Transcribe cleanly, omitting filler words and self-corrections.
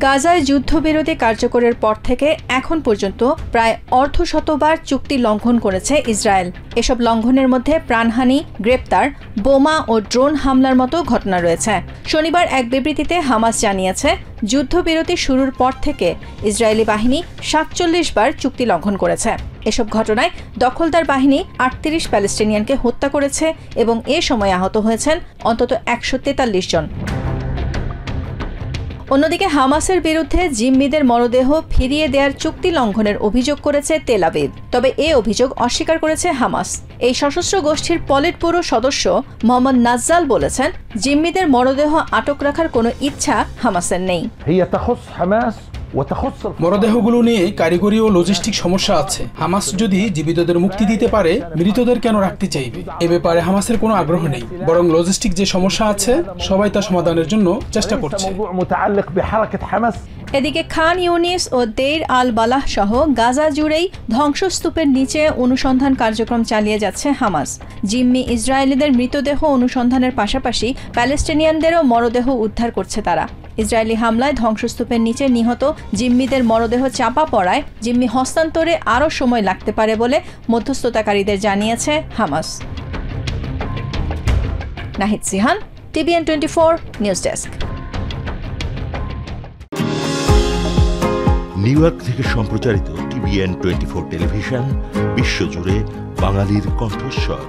গাজায় যুদ্ধবিরতি কার্যকরের পর থেকে এখন পর্যন্ত প্রায় অর্ধশতবার চুক্তি লঙ্ঘন করেছে ইসরায়েল। এসব লঙ্ঘনের মধ্যে প্রাণহানি, গ্রেপ্তার, বোমা ও ড্রোন হামলার মতো ঘটনা রয়েছে। শনিবার এক বিবৃতিতে হামাস জানিয়েছে, যুদ্ধবিরতি শুরুর পর থেকে ইসরায়েলি বাহিনী ৪৭ বার চুক্তি লঙ্ঘন করেছে। এসব ঘটনায় দখলদার বাহিনী ৩৮ প্যালেস্টিনিয়ানকে হত্যা করেছে এবং এ সময় আহত হয়েছেন অন্তত ১৪৩ জন। অন্যদিকে হামাসের বিরুদ্ধে জিম্মিদের মরদেহ ফিরিয়ে দেওয়ার চুক্তি লঙ্ঘনের অভিযোগ করেছে তেল আবিব। তবে এ অভিযোগ অস্বীকার করেছে হামাস। এই সশস্ত্র গোষ্ঠীর পলিট ব্যুরো সদস্য মোহাম্মদ নাজ্জাল বলেছেন, জিম্মিদের মরদেহ আটক রাখার কোনো ইচ্ছা হামাসের নেই। মরদেহগুলো নিয়ে কারিগরি ও লজিস্টিক সমস্যা আছে। হামাস যদি জীবিতদের মুক্তি দিতে পারে, মৃতদের কেন রাখতে চাইবে? এ ব্যাপারে হামাসের কোনো আগ্রহ নেই, বরং লজিস্টিক যে সমস্যা আছে সবাই তা সমাধানের জন্য চেষ্টা করছে। এদিকে খান ইউনিস ও দেইর আল বালাহ সহ গাজা জুড়েই ধ্বংসস্তূপের নিচে অনুসন্ধান কার্যক্রম চালিয়ে যাচ্ছে হামাস। জিম্মি ইসরায়েলিদের মৃতদেহ অনুসন্ধানের পাশাপাশি প্যালেস্টিনিয়ানদেরও মরদেহ উদ্ধার করছে তারা। ইসরায়েলি হামলায় ধ্বংসস্তূপের নিচে নিহত জিম্মিদের মরদেহ চাপা পড়ায় জিম্মি হস্তান্তরে আরও সময় লাগতে পারে বলে মধ্যস্থতাকারীদের জানিয়েছে Hamas. Nahid Sihan, TVN 24 news desk. New York থেকে সম্প্রচারিত TVN 24 টেলিভিশন বিশ্বজুড়ে বাঙালির কণ্ঠস্বর।